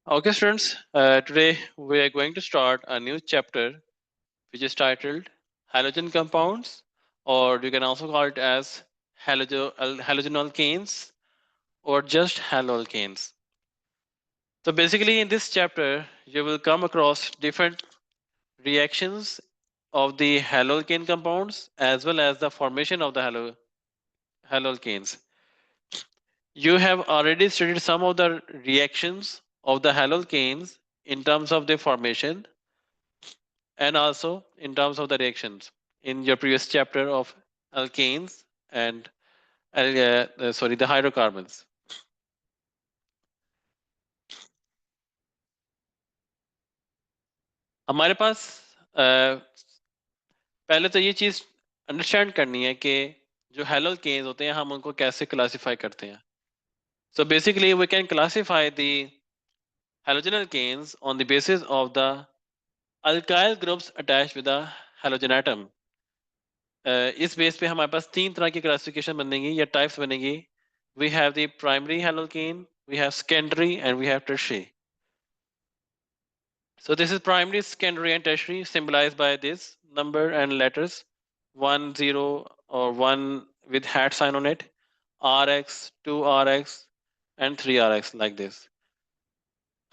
Okay, students, today we are going to start a new chapter which is titled Halogen Compounds, or you can also call it as halogenalkanes or just haloalkanes. So basically, in this chapter, you will come across different reactions of the haloalkane compounds as well as the formation of the haloalkanes. You have already studied some of the reactions of the haloalkanes in terms of their formation and also in terms of the reactions in your previous chapter of alkanes and the hydrocarbons. हमारे पास पहले तो ये चीज understand करनी है कि जो हेलोकेन्स होते हैं हम उनको कैसे क्लासिफाई करते हैं. So basically we can classify the halogen alkanes on the basis of the alkyl groups attached with the halogen atom. इस बेस पे हमारे पास तीन तरह की क्लासिफिकेशन बनेंगी या टाइप्स बनेंगी. We have the primary halocane, we have secondary, and we have tertiary. So this is primary, secondary, and tertiary symbolized by this number and letters 1, 0, or 1 with hat sign on it, RX, 2RX, and 3RX like this.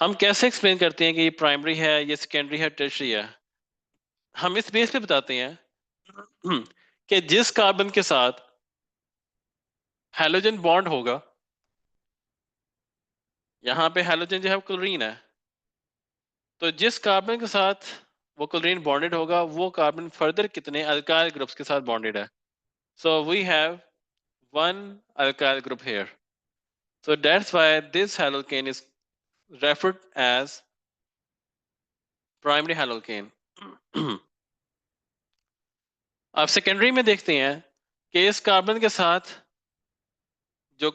हम कैसे explain करते हैं कि ये primary है, ये secondary है, tertiary है? हम इस बेस पे बताते हैं कि जिस कार्बन के साथ हैलोजन बॉन्ड होगा, यहाँ पे हैलोजन जो है क्लोरीन है, तो जिस कार्बन के साथ वो क्लोरीन बॉन्डेड होगा वो कार्बन फर्दर कितने अल्काइल ग्रुप्स के साथ बॉन्डेड है. So we have one alkyl group here. So that's why this haloalkane is referred as primary haloalkane. अब सेकेंडरी में देखते हैं कि इस कार्बन के साथ जो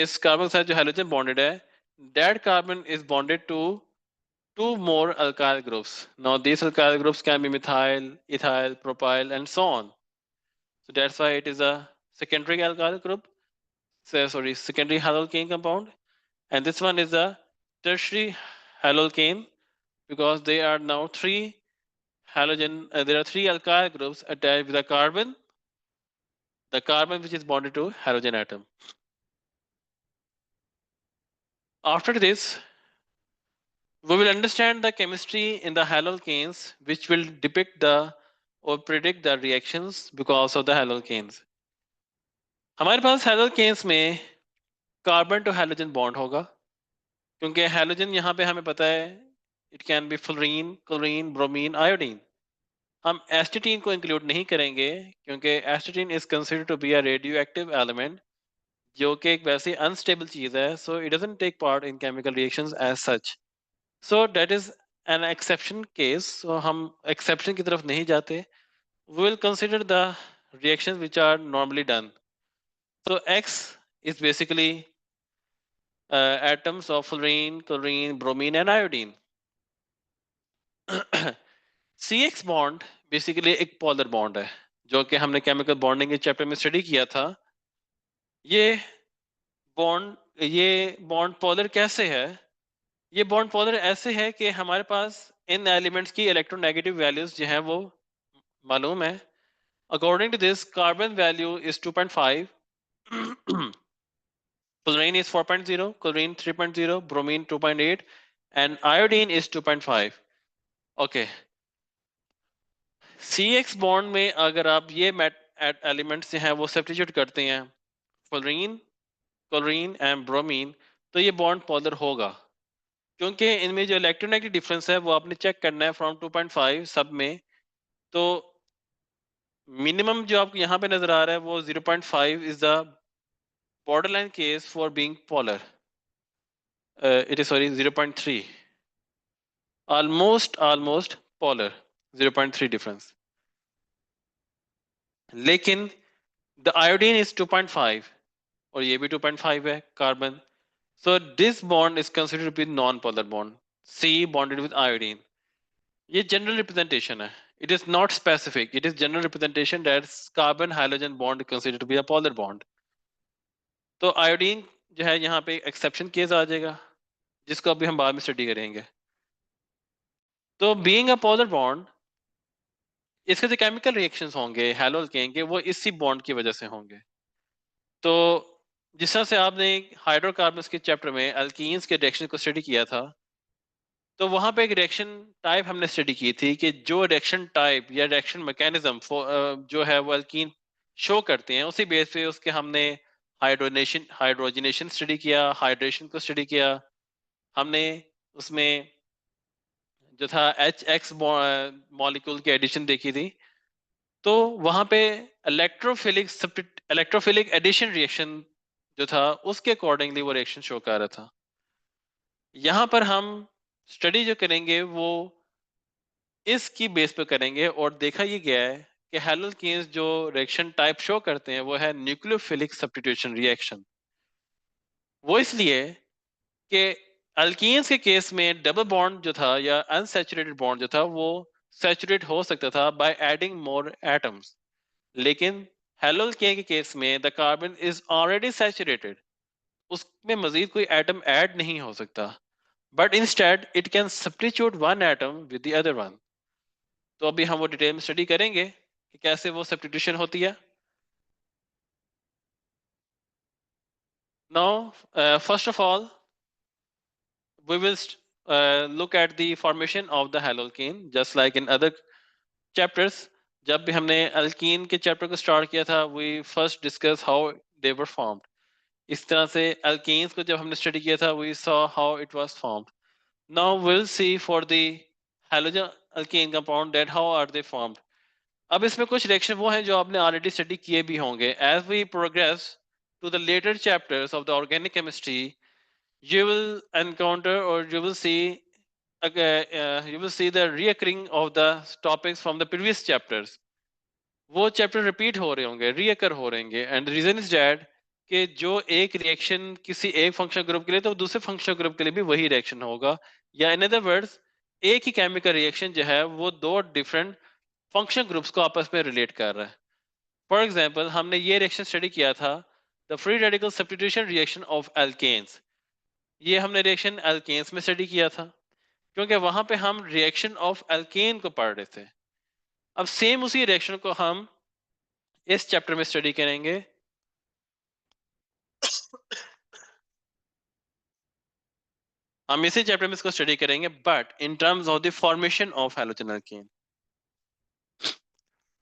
इस कार्बन के साथ जो हैलोजन बॉन्डेड है, that carbon is bonded to two more alkyl groups. Now these alkyl groups can be methyl, ethyl, propyl, and so on. So that's why it is a secondary alkyl group. Secondary haloalkane compound. And this one is a tertiary haloalkane because they are now three halogen. There are three alkyl groups attached with a carbon. The carbon which is bonded to halogen atom. After this, we will understand the chemistry in the haloalkanes, which will depict the or predict the reactions because of the haloalkanes. हमारे पास haloalkanes में carbon to halogen bond होगा, क्योंकि halogen यहाँ पे हमें पता है it can be fluorine, chlorine, bromine, iodine. हम एस्टेटीन को इंक्लूड नहीं करेंगे क्योंकि astatine is considered to be a radio active element जो कि एक वैसी अनस्टेबल चीज है. So it doesn't take part in chemical reactions as such. So that is an exception case. So हम एक्सेप्शन की तरफ नहीं जाते. We will consider the reactions which are normally done. So X is basically atoms of fluorine, chlorine, bromine, and iodine. CX bond basically एक polar bond है जो कि हमने chemical bonding के चैप्टर में स्टडी किया था. ये बॉन्ड पोलर कैसे है? ये बॉन्ड पोलर ऐसे है कि हमारे पास इन एलिमेंट्स की इलेक्ट्रोनेगेटिव वैल्यूज जो हैं वो मालूम है. According to this carbon value is 2.5, fluorine is 4.0, chlorine 3.0, bromine 2.8, and iodine is 2.5. Okay. CX bond में अगर आप ये एलिमेंट्स जो हैं वो सब्स्टिट्यूट करते हैं, फ्लोरीन, क्लोरीन एंड ब्रोमीन, तो ये बॉन्ड पोलर होगा. क्योंकि इनमें जो इलेक्ट्रोनेगेटिव डिफरेंस है वो आपने चेक करना है फ्रॉम 2.5 सब में. तो मिनिमम जो आपको यहाँ पे नजर आ रहा है वो 0.5 is the borderline case for being polar. It is 0.3. Almost polar. 0.3 difference. लेकिन the iodine is 2.5 और ये भी 2.5 है carbon. So this bond is considered to be non-polar bond. C bonded with iodine. ये general representation है. It is not specific. It is general representation that carbon halogen bond is considered to be a polar bond. तो iodine जो है यहाँ पे exception case आ जाएगा. जिसको अभी हम बाद में स्टडी करेंगे। तो बीइंग अ पोलर बॉन्ड, इसके जो केमिकल रिएक्शंस होंगे हैलोअल्केन के, वो इसी बॉन्ड की वजह से होंगे। तो जिस तरह से आपने हाइड्रोकार्बन्स के चैप्टर में अल्कीन्स के रिएक्शन को स्टडी किया था, तो वहां पे एक रिएक्शन टाइप हमने स्टडी की थी कि जो रिएक्शन टाइप या रिएक्शन मैकेनिज्म जो है वो अल्कीन शो करते हैं, उसी बेस पे उसके हमने हाइड्रोजनेशन स्टडी किया, हाइड्रेशन को स्टडी किया हमने। उसमें जो था एच एक्स मॉलिक्यूल की एडिशन देखी थी। तो वहां पे इलेक्ट्रोफिलिक इलेक्ट्रोफिलिक एडिशन रिएक्शन जो था, उसके अकॉर्डिंगली वो रिएक्शन शो कर रहा था। यहाँ पर हम स्टडी जो करेंगे वो इसकी बेस पे करेंगे, और देखा ये गया है कि हैलोअल्केन्स जो रिएक्शन टाइप शो करते हैं वो है न्यूक्लियोफिलिक सब्स्टिट्यूशन रिएक्शन। वो इसलिए कि अल्कीन्स के केस में डबल बॉन्ड जो था या अनसैचुरेटेड बॉन्ड जो था वो सैचुरेट हो सकता था बाय एडिंग मोर एटम्स, लेकिन हैलोअल्केन के केस में the carbon is already saturated, उसमें मजीद कोई एटम ऐड नहीं हो सकता, but instead it can substitute one atom with the other one. तो अभी हम वो डिटेल में स्टडी करेंगे कि कैसे वो सब्स्टिट्यूशन होती है। Now first of all we will look at the formation of the haloalkane just like in other chapters। जब भी हमने अल्कीन के चैप्टर को स्टार्ट किया था, we first discuss how they were formed। इस तरह से अल्कीन्स को जब हमने स्टडी किया था, we saw how it was formed। now we'll see for the halogen alkane compound that how are they formed। अब इसमें कुछ रिएक्शन वो हैं जो आपने ऑलरेडी स्टडी किए भी होंगे। As we progress to the later chapters of the organic chemistry, you will encounter or you will see the reoccurring of the topics from the previous chapters। वो चैप्टर रिपीट हो रहे होंगे, रीअकर हो रहे होंगे, एंड रीजन इज दैट कि जो एक रिएक्शन किसी एक फंक्शनल ग्रुप के लिए, तो दूसरे फंक्शनल ग्रुप के लिए भी वही रिएक्शन होगा। या इन अदर वर्ड्स, एक ही केमिकल रिएक्शन जो है वो दो डिफरेंट फंक्शनल ग्रुप्स को आपस में रिलेट कर रहा है। फॉर एग्जाम्पल, हमने ये रिएक्शन स्टडी किया था, the free radical substitution reaction of alkanes. ये हमने रिएक्शन एल्केन्स में स्टडी किया था, क्योंकि वहां पे हम रिएक्शन ऑफ एल्केन को पढ़ रहे थे। अब सेम उसी रिएक्शन को हम इस चैप्टर में स्टडी करेंगे। हम इसी चैप्टर में इसको स्टडी करेंगे, but in terms of the formation of halogen alkane.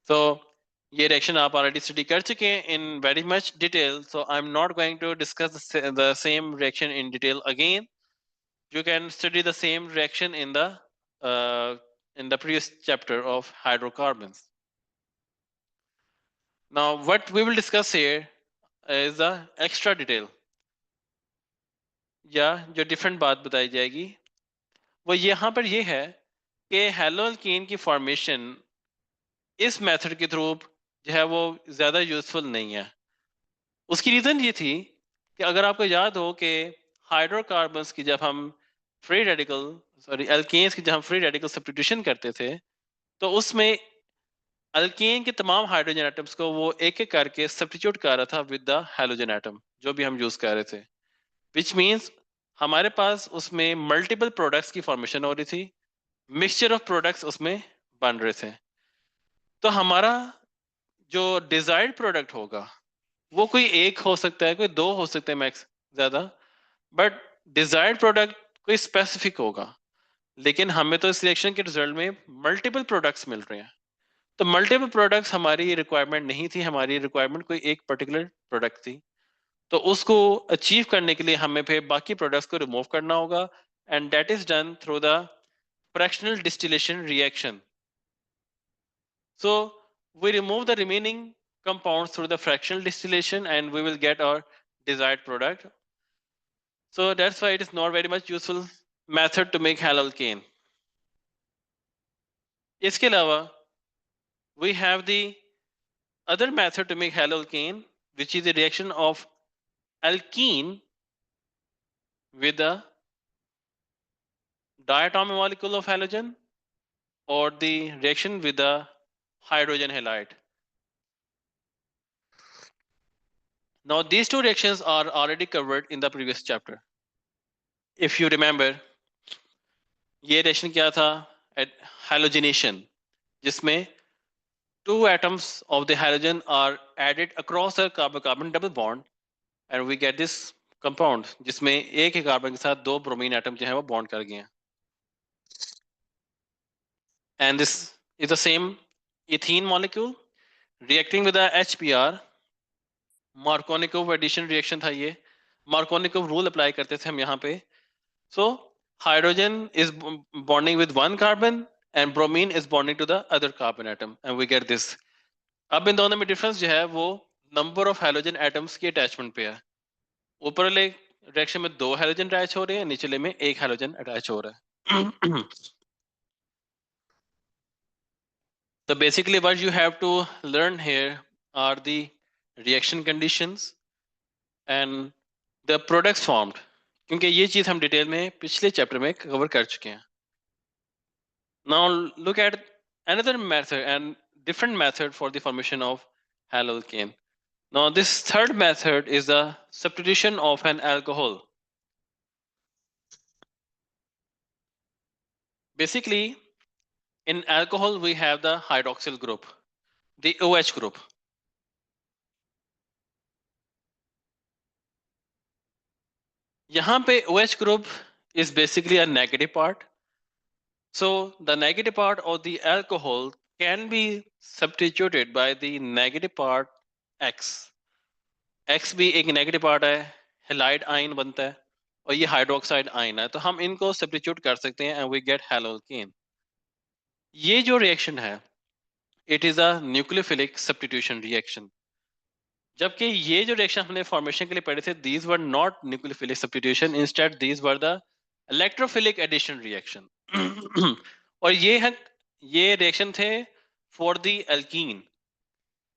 तो ये रिएक्शन आप ऑलरेडी स्टडी कर चुके हैं in very much detail, so I am not going to discuss the same reaction in detail again. You can study the same reaction in the previous chapter of hydrocarbons। Now what we will discuss here is the extra detail, या जो different बात बताई जाएगी वो यहाँ पर ये है कि हैलोअल्केन की फॉर्मेशन इस मेथड के थ्रू जो है वो ज़्यादा यूजफुल नहीं है। उसकी रीज़न ये थी कि अगर आपको याद हो कि हाइड्रोकार्बन्स की जब हम फ्री रेडिकल सॉरी एल्केन्स की जब हम फ्री रेडिकल सब्स्टिट्यूशन करते थे, तो उसमें अल्केन के तमाम हाइड्रोजन एटम्स को वो एक एक करके सब्स्टिट्यूट कर रहा था विद द हैलोजन एटम जो भी हम यूज कर रहे थे, विच मींस हमारे पास उसमें मल्टीपल प्रोडक्ट्स की फॉर्मेशन हो रही थी, मिक्सचर ऑफ प्रोडक्ट्स उसमें बन रहे थे। तो हमारा जो डिजायर्ड प्रोडक्ट होगा वो कोई एक हो सकता है, कोई दो हो सकते हैं मैक्स ज्यादा, बट डिजायर्ड प्रोडक्ट कोई स्पेसिफिक होगा। लेकिन हमें तो इस रिएक्शन के रिजल्ट में मल्टीपल प्रोडक्ट्स मिल रहे हैं। तो मल्टीपल प्रोडक्ट्स हमारी रिक्वायरमेंट नहीं थी, हमारी रिक्वायरमेंट कोई एक पर्टिकुलर प्रोडक्ट थी। तो उसको अचीव करने के लिए हमें फिर बाकी प्रोडक्ट्स को रिमूव करना होगा, and that is done through the fractional distillation reaction. So we remove the remaining compounds through the fractional distillation and we will get our desired product. So that's why it is not very much useful method to make haloalkane. इसके अलावा we have the other method to make haloalkane, which is the reaction of alkene with the diatomic molecule of halogen, or the reaction with the hydrogen halide. Now these two reactions are already covered in the previous chapter. If you remember, ये reaction क्या था? Halogenation, जिसमें two atoms of the halogen are added across a carbon-carbon double bond and we get this compound जिसमें एक ही carbon के साथ दो bromine atom जो है वो बॉन्ड कर गए हैं. And this is the same ethene molecule reacting with the HBr. Markovnikov addition reaction था ये. मार्कोनिकोव रूल अप्लाई करते थे हम यहाँ पे. So hydrogen is bonding with one carbon and bromine is bonding to the other carbon atom and we get this. अब इन दोनों में डिफरेंस जो है वो नंबर ऑफ हैलोजन एटम्स की अटैचमेंट पे है. ऊपर वाले रिएक्शन में दो हैलोजन अटैच हो रहे हैं, निचले में एक हैलोजन अटैच हो रहा है. So basically what you have to learn here are the reaction conditions and the products formed, क्योंकि ये चीज हम डिटेल में पिछले चैप्टर में कवर कर चुके हैं. Now look at another method and different method for the formation of haloalkane. Now this third method is the substitution of an alcohol. Basically, in alcohol we have the hydroxyl group, the OH group. यहाँ पे OH group is basically a negative part. So the negative part of the alcohol can be substituted by the negative part X. X भी एक negative part है, halide ion बनता है और ये hydroxide ion है, तो हम इनको substitute कर सकते हैं and we get haloalkane. ये जो reaction है, it is a nucleophilic substitution reaction. जबकि ये जो रिएक्शन हमने फॉर्मेशन के लिए पढ़े थे, these were not nucleophilic substitution, instead these were the electrophilic addition reaction. और ये रिएक्शन थे फॉर द अल्कीन.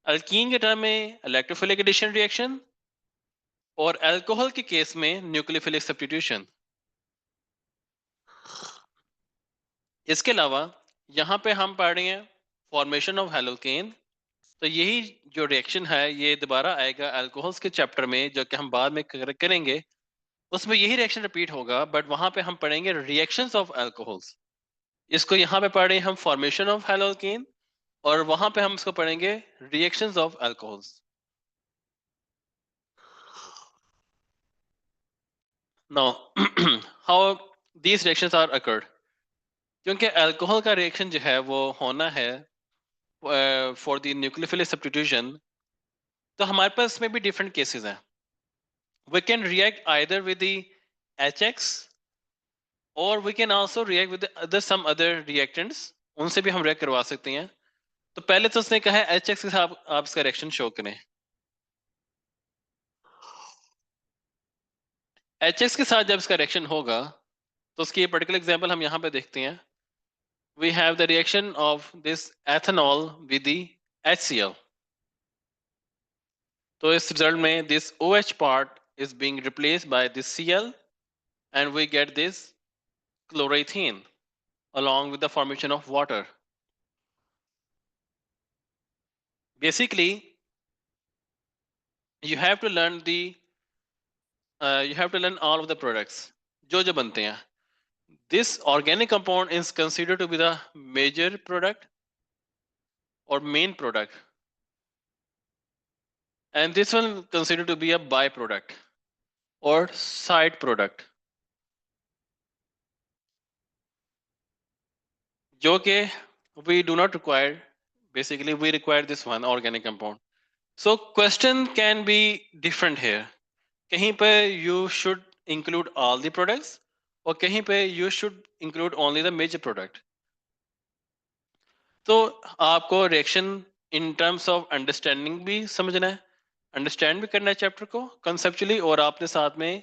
अल्कीन के टर्म में इलेक्ट्रोफिलिक एडिशन रिएक्शन और अल्कोहल के केस में न्यूक्लियोफिलिक सब्स्टिट्यूशन. इसके अलावा यहाँ पे हम पढ़ रहे हैं फॉर्मेशन ऑफ हैलोकेन. तो यही जो रिएक्शन है ये दोबारा आएगा अल्कोहल्स के चैप्टर में, जो कि हम बाद में करेंगे. उसमें यही रिएक्शन रिपीट होगा, बट वहां पे हम पढ़ेंगे रिएक्शंस ऑफ अल्कोहल्स. इसको यहाँ पे पढ़ रहे हैं हम फॉर्मेशन ऑफ हैलोकेन और वहां पे हम इसको पढ़ेंगे reactions of alcohols. Now how these reactions are occurred. क्योंकि अल्कोहल का रिएक्शन जो है वो होना है फॉर द न्यूक्लियोफिलिक सब्स्टिट्यूशन, तो हमारे पास इसमें भी डिफरेंट केसेस हैं. We can react either with the HX और we can also react with some other reactants. उनसे भी हम रिएक्ट करवा सकते हैं. तो पहले तो उसने कहा है HX के साथ आप इसका रिएक्शन शो करें. HX के साथ जब इसका रिएक्शन होगा तो उसकी पर्टिकुलर एग्जांपल हम यहाँ पे देखते हैं. We have the reaction of this ethanol with the HCl. तो इस रिजल्ट में this OH part is being replaced by this Cl and we get this chloroethane along with the formation of water. Basically, you have to learn all of the products जो बनते हैं. This organic compound is considered to be the major product or main product, and this one considered to be a byproduct or side product, जो कि we do not require. Basically we require this one organic compound. So question can be different here. कहीं पे you should include all the products और कहीं पे you should include only the major product. तो आपको reaction in terms of understanding भी समझना है, अंडरस्टैंड भी करना है चैप्टर को कंसेप्चुअली, और आपने साथ में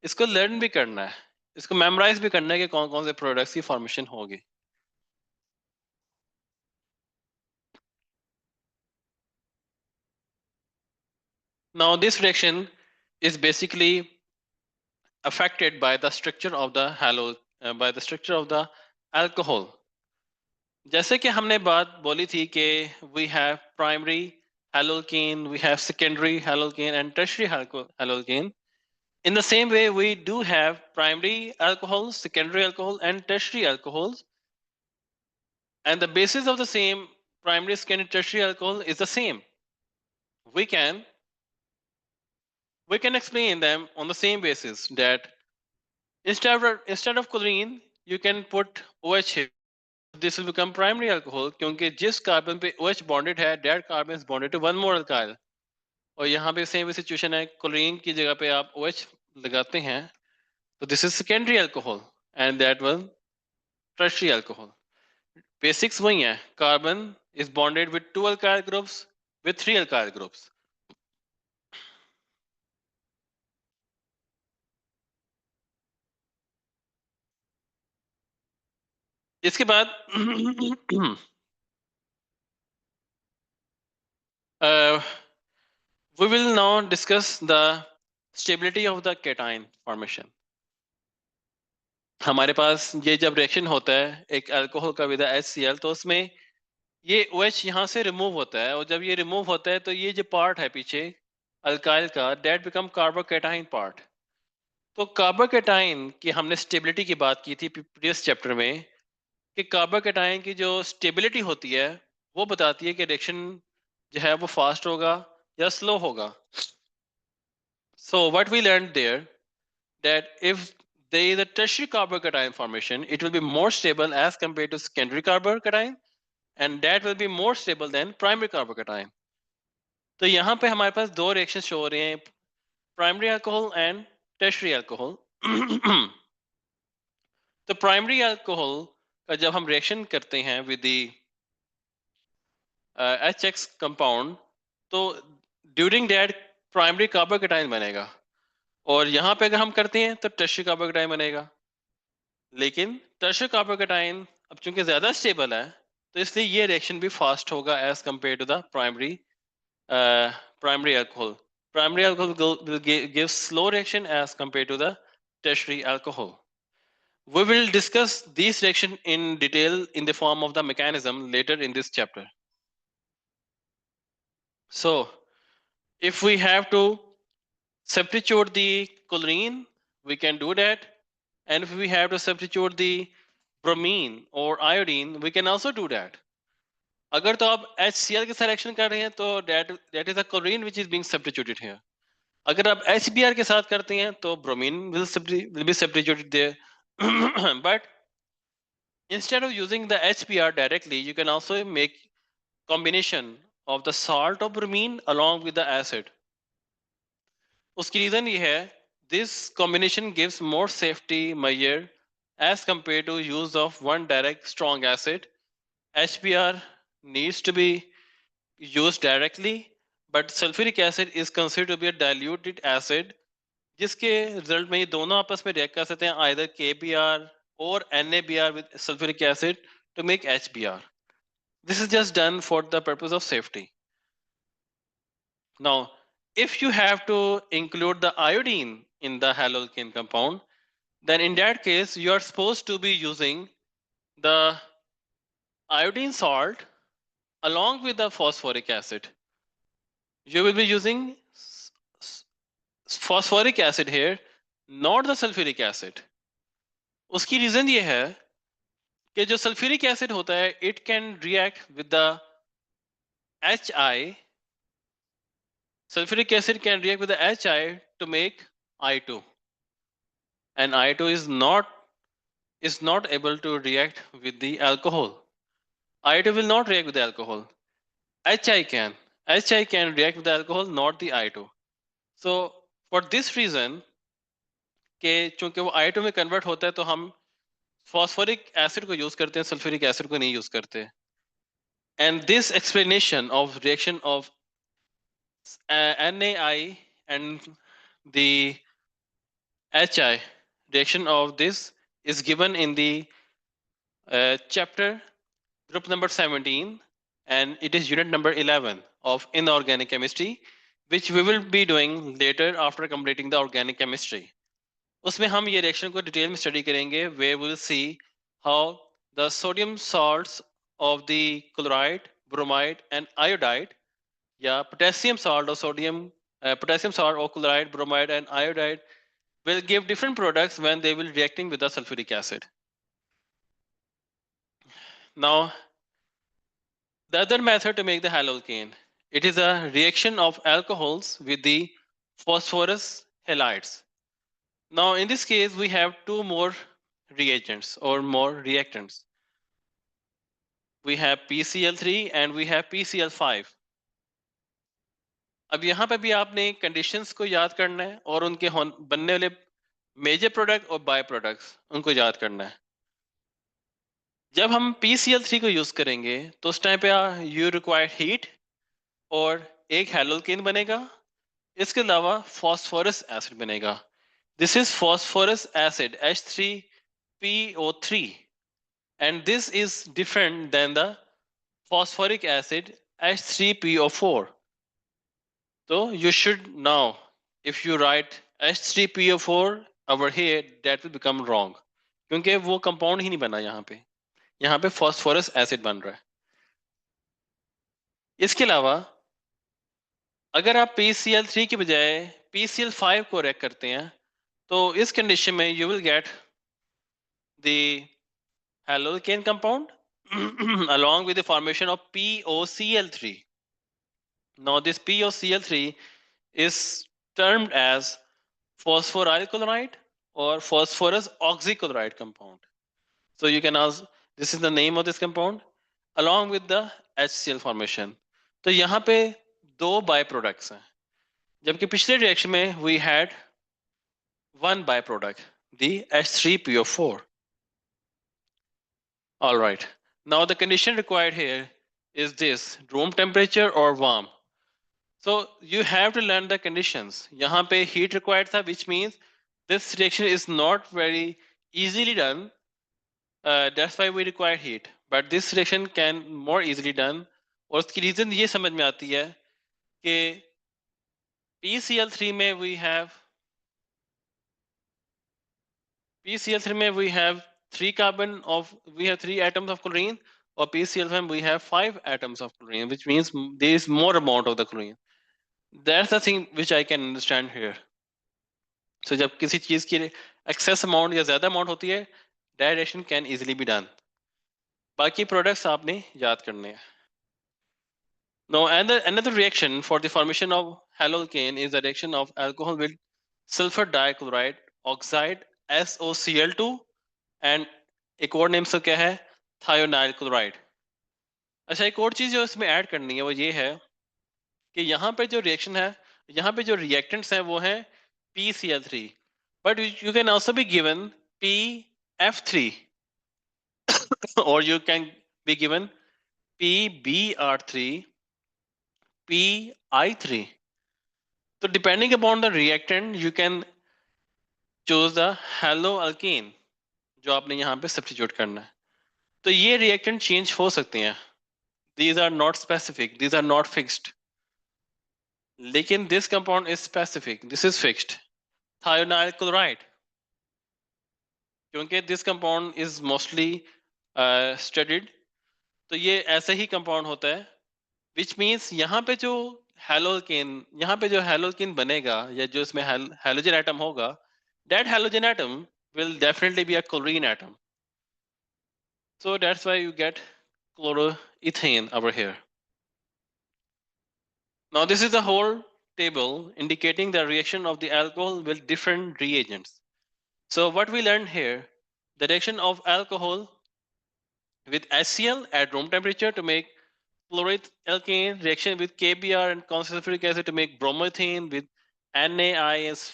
इसको लर्न भी करना है, इसको मेमोराइज भी करना है कि कौन कौन से प्रोडक्ट्स की फॉर्मेशन होगी. Now this reaction is basically affected by the structure of the by the structure of the alcohol. जैसे कि हमने बात बोली थी कि we have primary haloalkane, we have secondary haloalkane and tertiary haloalkane. In the same way, we do have primary alcohols, secondary alcohol, and tertiary alcohols. And the basis of the same primary, secondary, tertiary alcohol is the same. We can explain them on the same basis that instead of chlorine, you can put OH here. This will become primary alcohol क्योंकि जिस carbon पे OH bonded है, that carbon is bonded to one more alkyl. और यहाँ पे same situation है, chlorine की जगह पे आप OH लगाते हैं, तो this is secondary alcohol and that one tertiary alcohol. Basics वही है, carbon is bonded with 2 alkyl groups with 3 alkyl groups. इसके बाद we will now discuss the stability of the cation formation. हमारे पास ये जब रिएक्शन होता है एक अल्कोहल का विद HCl, तो उसमें ये OH यहाँ से रिमूव होता है, और जब ये रिमूव होता है तो ये जो पार्ट है पीछे अल्काइल का, दैट बिकम कार्बोकेटाइन पार्ट. तो कार्बोकेटाइन की हमने स्टेबिलिटी की बात की थी प्रीवियस चैप्टर में, कि कार्बोकेटाइन की जो स्टेबिलिटी होती है वो बताती है कि रिएक्शन जो है वो फास्ट होगा या स्लो होगा. So what we learn there that if there is a tertiary carbocation formation, it will be more stable as compared to secondary carbocation, and that will be more stable than primary carbocation. तो यहाँ पे हमारे पास दो reaction show हो रहे हैं, primary alcohol and tertiary alcohol. तो primary alcohol का जब हम रिएक्शन करते हैं विद द HX कंपाउंड, तो ड्यूरिंग दैट प्राइमरी कार्बोकेटाइन बनेगा, और यहाँ पे अगर हम करते हैं तो टर्शियरी कार्बोकेटाइन बनेगा. लेकिन टर्शियरी कार्बोकेटाइन अब चूंकि ज्यादा स्टेबल है, तो इसलिए ये रिएक्शन भी फास्ट होगा as compare to the primary alcohol. Primary alcohol will give slow reaction as compared to the tertiary alcohol. We will discuss these reaction in detail in the form of the mechanism later in this chapter. So, if we have to substitute the chlorine, we can do that. And if we have to substitute the bromine or iodine, we can also do that. अगर तो आप HCl के साथ reaction कर रहे हैं तो that is a chlorine which is being substituted here. अगर आप HBr के साथ करते हैं तो bromine will be substituted there. But instead of using the HBr directly, you can also make combination of the salt of bromine along with the acid. उसकी reason ये है, this combination gives more safety measure as compared to use of one direct strong acid. HBr needs to be used directly, but sulfuric acid is considered to be a diluted acid, जिसके result में ये दोनों आपस में react कर सकते हैं, either KBr or NaBr with sulfuric acid to make HBr. This is just done for the purpose of safety. Now, if you have to include the iodine in the haloalkane compound, then in that case you are supposed to be using the iodine salt along with the phosphoric acid. You will be using phosphoric acid here, not the sulfuric acid. उसकी reason ये है कि जो sulphuric acid होता है, it can react with the HI. Sulfuric acid can react with the HI to make I2, and I2 is not able to react with the alcohol. I2 will not react with the alcohol. HI can. HI can react with the alcohol, not the I2. So for this reason, कि चूंकि वो I2 में convert होता है, तो हम phosphoric acid को use करते हैं, सल्फ्यूरिक एसिड को नहीं यूज करते. And this explanation of reaction of NaI and the HI, reaction of this is given in the chapter group number 17, and it is unit number 11 of inorganic chemistry, which we will be doing later after completing the organic chemistry. उसमें हम ये reaction को detail में study करेंगे, where we will see how the sodium salts of the chloride, bromide and iodide, या potassium salt or sodium, potassium salt or chloride, bromide and iodide will give different products when they will reacting with the sulfuric acid. Now, the other method to make the haloalkane, it is a reaction of alcohols with the phosphorus halides. Now, in this case, we have two more reagents or more reactants. We have PCl3 and we have PCl5. अब यहाँ पे भी आपने conditions को याद करना है और उनके बनने वाले मेजर प्रोडक्ट और बाय प्रोडक्ट्स उनको याद करना है. जब हम PCl3 को यूज करेंगे तो उस टाइम पे यू रिक्वायर हीट और एक हैलोल्केन बनेगा. इसके अलावा फॉस्फोरस एसिड बनेगा. This is phosphorous acid H3PO3 and this is different than the phosphoric acid H3PO4. So you should know, if you write H3PO4 over here, that will become wrong. क्योंकि वो compound ही नहीं बना यहाँ पे phosphorous acid बन रहा है. इसके अलावा अगर आप PCl3 की बजाय PCl5 को रैक करते हैं तो इस कंडीशन में you will get the haloalkane compound along with the formation of POCl3. Now this POCl3 is termed as phosphoryl chloride or phosphorus oxychloride compound. So you can ask, this is the name of this compound along with the HCl formation. तो यहाँ पे दो byproducts हैं, जबकि पिछले reaction में we had one byproduct, the H3PO4. All right. Now the condition required here is this: room temperature or warm. So you have to learn the conditions. यहाँ पे heat required था, which means this reaction is not very easily done. That's why we require heat. But this reaction can more easily done. और उसकी reason ये समझ में आती है कि PCl3 में we have three atoms of chlorine, or PCl5 we have 5 atoms of chlorine, which means there is more amount of the chlorine. That's the thing which I can understand here. So जब किसी चीज की excess amount या ज्यादा amount होती है, that reaction can easily be done. बाकी products आपने याद करने हैं. Now another reaction for the formation of haloalkane is the reaction of alcohol with sulfur dichloride oxide SOCl2 and एक और नेम से क्या है, थायोनाइल क्लोराइड. अच्छा, एक और चीज जो इसमें ऐड करनी है वो ये है कि यहाँ पे जो रिएक्शन है, यहाँ पे जो रिएक्टेंट्स हैं वो हैं PCl3, but you can also be given PF3 or you can be given PBr3, PI3. So depending upon the reactant you can choose the haloalkane जो आपने यहाँ पे सब्स्टिट्यूट करना है. तो ये रिएक्टेंट चेंज हो सकते हैं. These are not specific, these are not fixed. लेकिन this compound is specific, this is fixed. Thionyl chloride, क्योंकि this compound is mostly studied, तो ये ऐसा ही compound होता है, which means यहाँ पे जो haloalkane बनेगा या जो इसमें halogen atom होगा, that halogen atom will definitely be a chlorine atom. So that's why you get chloroethane over here. Now this is the whole table indicating the reaction of the alcohol with different reagents. So what we learned here, the reaction of alcohol with HCl at room temperature to make chloroalkane, reaction with KBr and constant sulfuric acid to make bromoethane, with NaIs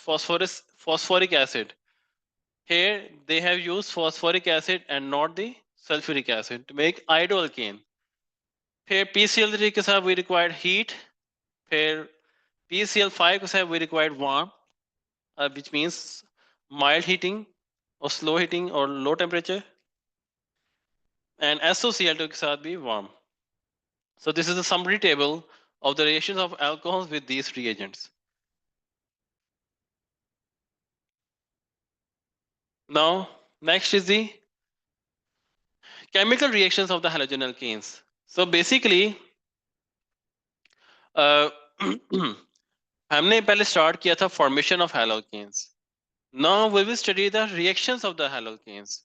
phosphoric acid. Here they have used phosphoric acid and not the sulfuric acid to make iodoalkane. Here PCl3 के साथ we required heat. Here PCl5 के साथ we required warm, which means mild heating or slow heating or low temperature. And SOCl2 के साथ भी warm. So this is a summary table of the reactions of alcohols with these reagents. Now, next is the chemical reactions of the halogenalkanes. So basically, हमने पहले start किया था formation of haloalkanes. Now we will study the reactions of the haloalkanes.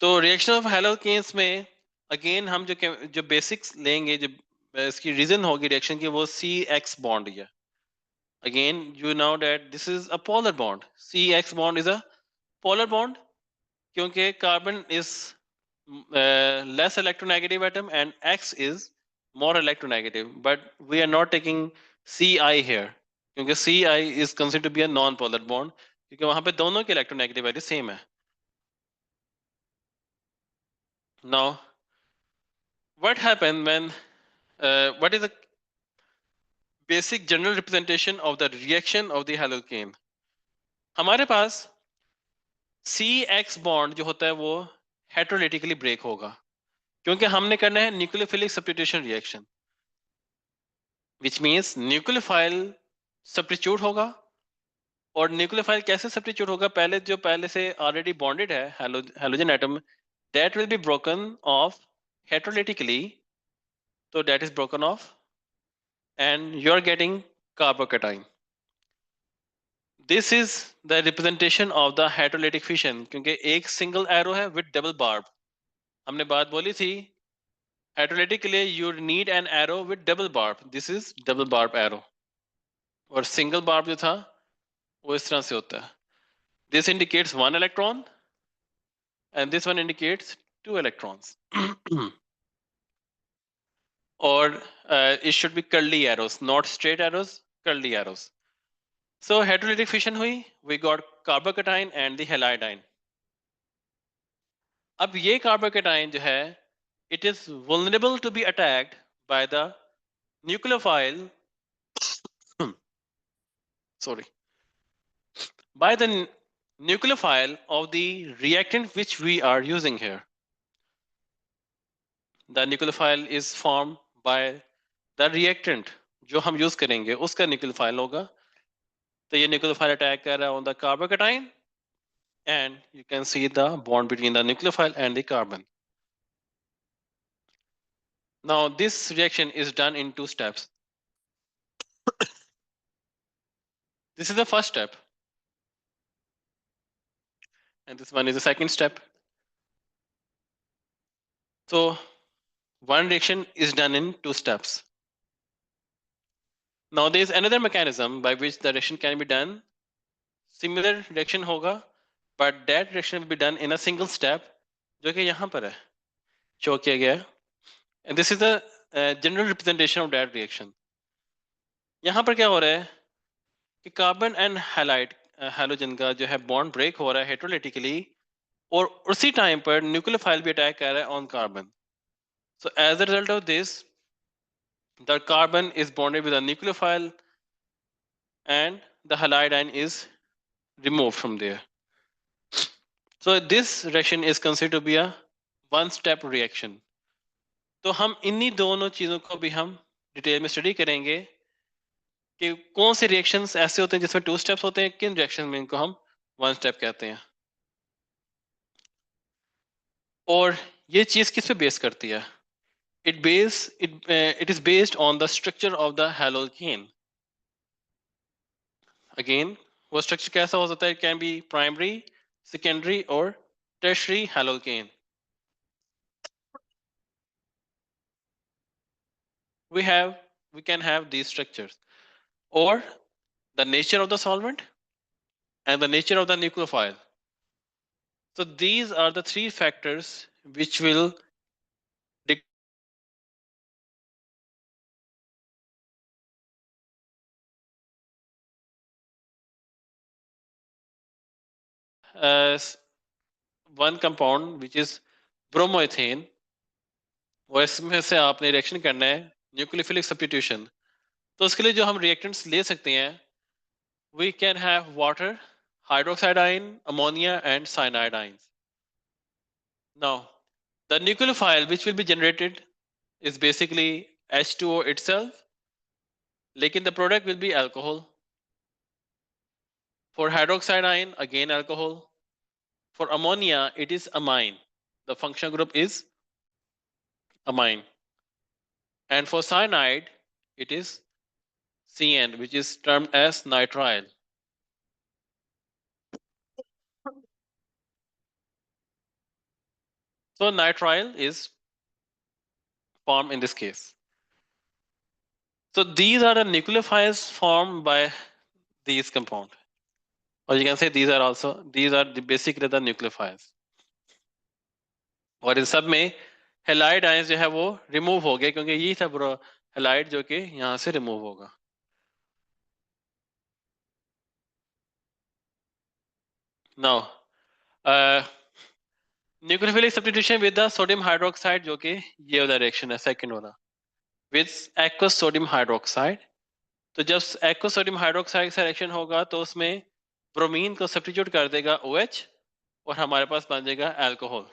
तो reaction of haloalkanes में again हम जो basics लेंगे, जो इसकी रीजन होगी रिएक्शन की, वो CX बॉन्ड है. Again, you know that this is a polar bond. CX bond is a polar bond क्योंकि carbon is less electronegative atom and X is more electronegative. But we are not taking CI here क्योंकि CI is considered to be a non-polar bond क्योंकि वहां पे दोनों की electronegative value same है. Now, what happened when what is the basic general representation of the reaction of the haloalkane? हमारे पास CX bond जो होता है वो हेटेरोलिटिकली ब्रेक होगा क्योंकि हमने करना है nucleophilic substitution reaction, which means nucleophile substitute होगा. और न्यूक्लियोफाइल कैसे सब्स्टिट्यूट होगा? पहले से ऑलरेडी बॉन्डेड है halogen atom, that will be broken off heterolytically. तो that is broken off and you are getting carbocation. This is the representation of the heterolytic fission क्योंकि एक सिंगल एरो है with double barb. हमने बात बोली थी heterolytic के लिए you need an arrow with double barb. This is double barb arrow. और सिंगल बार्ब जो था वो इस तरह से होता है. This indicates one electron and this one indicates two electrons. Or it should be curly arrows, not straight arrows, curly arrows. So heterolytic fission hui, we got carbocation and the halide. अब ये carbocation जो है, it is vulnerable to be attacked by the nucleophile sorry, by the nucleophile of the reactant which we are using here. The nucleophile is formed by the reactant जो हम use करेंगे उसका nucleophile होगा. तो ये nucleophile attack कर रहा है on the carbocation and you can see the bond between the nucleophile and the carbon. Now this reaction is done in two steps. This is the first step and this one is the second step. So one reaction is done in two steps. Now there is another mechanism by which the reaction can be done. Similar reaction होगा but that reaction will be done in a single step जो कि यहाँ पर है show किया गया है. And this is the general representation of that reaction. यहाँ पर क्या हो रहा है कि कार्बन एंड हैलाइड हैलोजन का जो है बॉन्ड ब्रेक हो रहा है हेटेरोलिटिकली और उसी टाइम पर न्यूक्लियोफाइल भी अटैक कर रहा है on carbon. So as a result of this the carbon is bonded with a nucleophile and the halide ion is removed from there. So this reaction is considered to be a one step reaction. तो हम इन्हीं दोनों चीजों को भी हम detail में study करेंगे कि कौन से रिएक्शंस ऐसे होते हैं जिसमें टू स्टेप्स होते हैं, किन रिएक्शन में इनको हम वन स्टेप कहते हैं. और ये चीज किस पे बेस करती है? It is based on the structure of the haloalkane. Again, वो स्ट्रक्चर कैसा हो सकता है? It can be primary, secondary or tertiary haloalkane. We can have these structures or the nature of the solvent and the nature of the nucleophile. So these are the three factors which will one compound which is bromoethane. और इसमें से आपने reaction करना है nucleophilic substitution. तो उसके लिए जो हम रिएक्टेंट्स ले सकते हैं, we can have water, hydroxide ion, ammonia and cyanide ions. Now, the nucleophile which will be generated is basically H2O itself, लेकिन the product will be alcohol. For hydroxide ion, again alcohol. For ammonia, it is amine. The functional group is amine. And for cyanide, it is CN, which is termed as nitrile. So nitrile is formed in this case. So these are the nucleophiles formed by these compound, or you can say these are basically the nucleophiles. और इन सब में halide ions जो है वो remove हो गए क्योंकि ये था पूरा हेलाइड जो कि यहाँ से रिमूव होगा. Now nucleophilic substitution with the sodium hydroxide जो कि ये वाला रिएक्शन है सेकंड वाला विद एक्वस सोडियम हाइड्रोक्साइड. तो जब एक्वस सोडियम हाइड्रोक्साइड का रिएक्शन होगा तो उसमें ब्रोमीन को सब्स्टिट्यूट कर देगा OH और हमारे पास बन जाएगा अल्कोहल.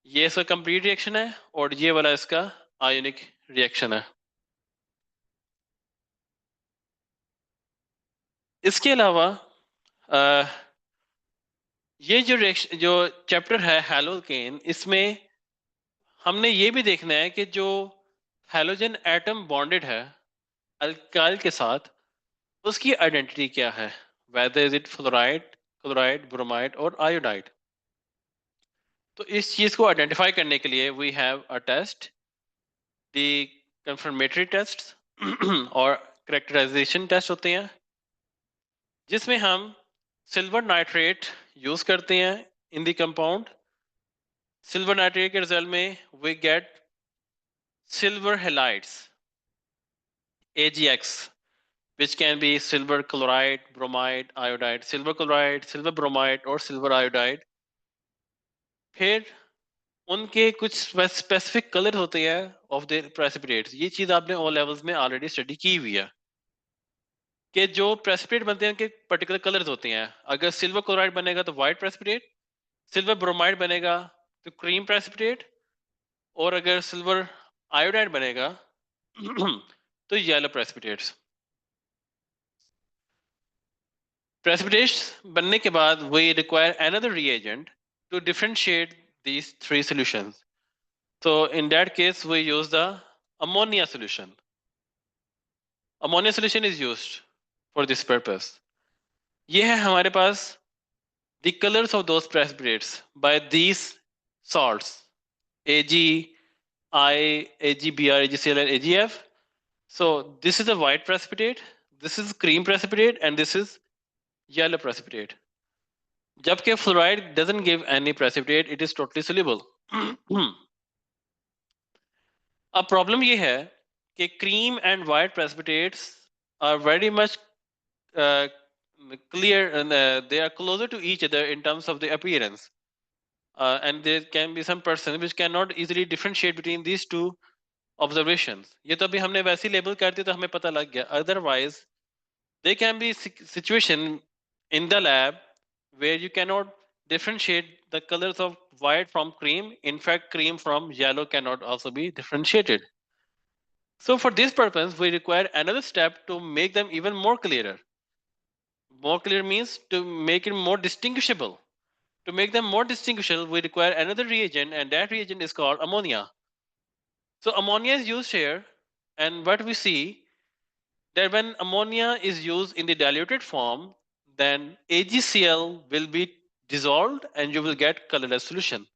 ये इसका कंप्लीट रिएक्शन है और ये वाला इसका आयोनिक रिएक्शन है. इसके अलावा ये जो चैप्टर है हैलोकेन, इसमें हमने ये भी देखना है कि जो हैलोजन एटम बॉन्डेड है अल्काइल के साथ उसकी आइडेंटिटी क्या है, whether is it fluoride, chloride, bromide और आयोडाइड. तो इस चीज को आइडेंटिफाई करने के लिए we have a test, the confirmatory test और करेक्टराइजेशन टेस्ट होते हैं जिसमें हम सिल्वर नाइट्रेट यूज करते हैं in the compound. Silver nitrate के रिजल्ट में we get silver halides AgX, which can be silver chloride, bromide, iodide, silver chloride, silver bromide और silver iodide. फिर उनके कुछ स्पेसिफिक कलर होते हैं ऑफ द प्रेसिपिटेट्स. ये चीज आपने ओ लेवल्स में ऑलरेडी स्टडी की हुई है कि जो प्रेसिपिटेट बनते हैं उनके पर्टिकुलर कलर्स होते हैं. अगर सिल्वर क्लोराइड बनेगा तो व्हाइट प्रेसिपिटेट, सिल्वर ब्रोमाइड बनेगा तो क्रीम प्रेसिपिटेट और अगर सिल्वर आयोडाइड बनेगा तो येलो प्रेसिपिटेट्स. Precipitates बनने के बाद we require another reagent to differentiate these three solutions. So in that case we use the ammonia solution. Ammonia solution is used for this purpose. ये है हमारे पास the colors of those precipitates by these salts Ag, I, AgBr, AgCl and AgF. So this is a white precipitate, this is cream precipitate and this is yellow precipitate. जबकि fluoride doesn't give any precipitate, it is totally soluble. अब problem ये है कि cream and white precipitates are very much clear and they are closer to each other in terms of the appearance. And there can be some person which cannot easily differentiate between these two observations. ये तो अभी हमने वैसे label कर दिया तो हमें पता लग गया. Otherwise, there can be situation in the lab where you cannot differentiate the colors of white from cream. In fact, cream from yellow cannot also be differentiated. So for this purpose, we require another step to make them even more clearer. More clear means to make it more distinguishable. To make them more distinguishable, we require another reagent, and that reagent is called ammonia. So ammonia is used here, and what we see that when ammonia is used in the diluted form, then AgCl will be dissolved and you will get colorless solution.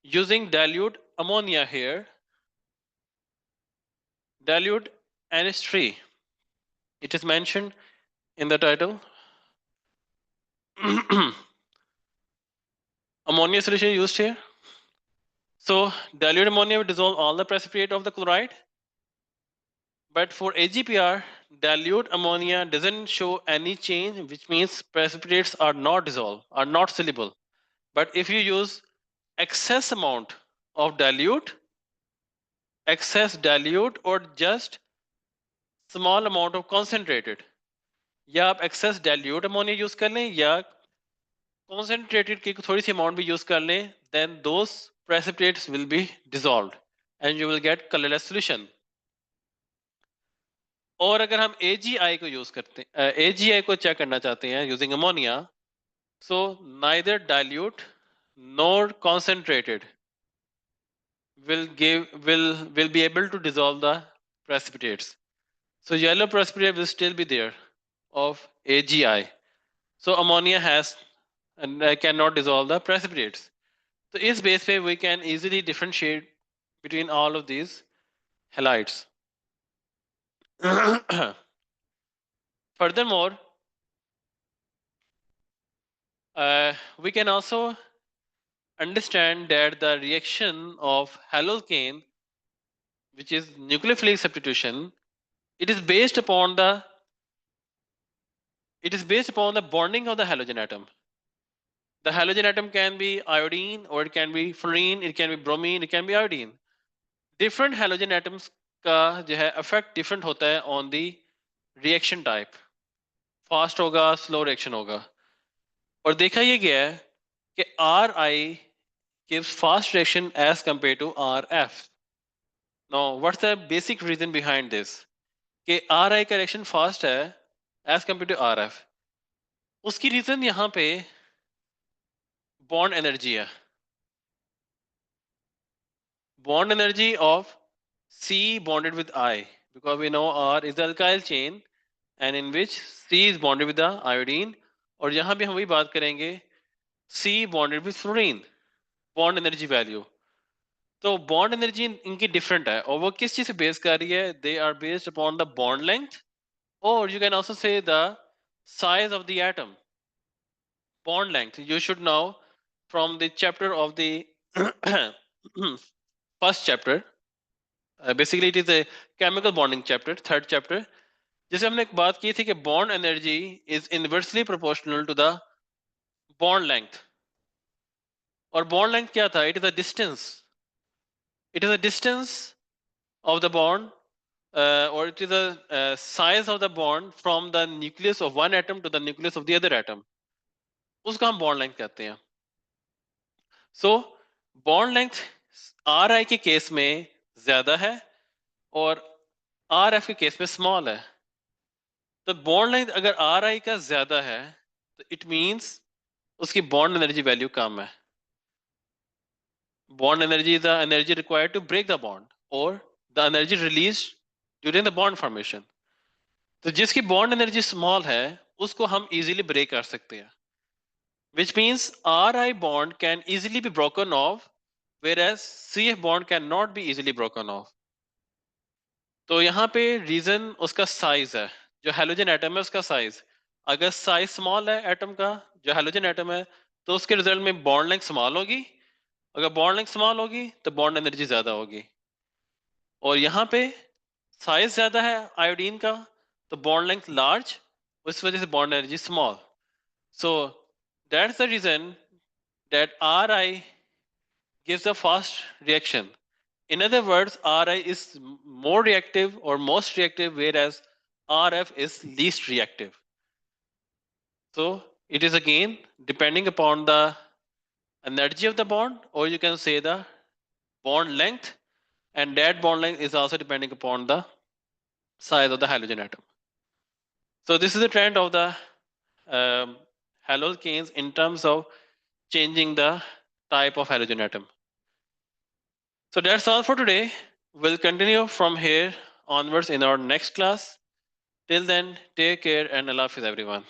Using dilute ammonia here, dilute NH3, it is mentioned in the title. Ammonia solution used here. So dilute ammonia will dissolve all the precipitate of the chloride. But for AgPr, dilute ammonia doesn't show any change, which means precipitates are not dissolved, are not soluble. But if you use excess amount of dilute, or just small amount of concentrated, या आप excess dilute ammonia use कर लें या concentrated की थोड़ी सी amount भी use कर लें, then those precipitates will be dissolved and you will get colorless solution. और अगर हम AgI को यूज करते हैं, AgI को चेक करना चाहते हैं using ammonia, so neither dilute nor concentrated will be able to dissolve the precipitates. So yellow precipitate will still be there of AgI. So ammonia has and cannot dissolve the precipitates. तो इस base पे we can easily differentiate between all of these halides. Furthermore, we can also understand that the reaction of haloalkane, which is nucleophilic substitution, it is based upon the bonding of the halogen atom. The halogen atom can be iodine, or it can be fluorine, it can be bromine, it can be iodine. Different halogen atoms का जो है effect different होता है on the reaction type. Fast होगा, slow reaction होगा. और देखा ये गया है कि Ri gives fast reaction as compared to Rf. Now, what's the basic reason behind this? कि Ri का reaction fast है as compared to Rf. उसकी reason यहाँ पे bond energy है. Bond energy of C bonded with I, because we know R is the alkyl chain and in which C is bonded with the iodine. और यहाँ भी हम वही बात करेंगे, C bonded with fluorine, bond energy value. तो bond energy इनकी different है और वो किस चीज से बेस कर रही है? They are based upon the bond length, or you can also say the size of the atom. Bond length, you should know from the chapter of the first chapter. Basically it is a chemical bonding chapter, third chapter, जिसे हमने एक बात की थी कि bond energy is inversely proportional to the bond length. और bond length क्या था? It is a distance. It is a distance of the bond, or it is a size of the bond from the nucleus of one atom to the nucleus of the other atom. उसका हम bond length कहते हैं. So bond length Ri के case में ज्यादा है और Rf के केस में small है. तो bond length अगर Ri का ज्यादा है तो it means उसकी bond energy value कम है. Bond energy is the energy required to break the bond or the energy released during the bond formation. तो जिसकी bond energy small है उसको हम easily break कर सकते हैं. Which means Ri bond can easily be broken off, whereas CF bond cannot be easily broken off. तो यहाँ पे रीजन उसका साइज है. जो हेलोजन एटम है उसका साइज, अगर साइज स्मॉल है एटम का, जो हेलोजन एटम है, तो उसके रिजल्ट में बॉन्ड लेंथ स्मॉल होगी. अगर बॉन्ड लेंथ स्मॉल होगी तो बॉन्ड एनर्जी ज्यादा होगी. और यहाँ पे साइज ज्यादा है आयोडीन का तो बॉन्ड लेंथ लार्ज, उस वजह से bond energy small. So that's the reason that Ri gives a fast reaction. In other words, Ri is more reactive or most reactive, whereas Rf is least reactive. So it is again depending upon the energy of the bond, or you can say the bond length, and that bond length is also depending upon the size of the halogen atom. So this is the trend of the haloalkanes in terms of changing the type of halogen atom. So that's all for today. We'll continue from here onwards in our next class. Till then, take care and Allah Hafiz everyone.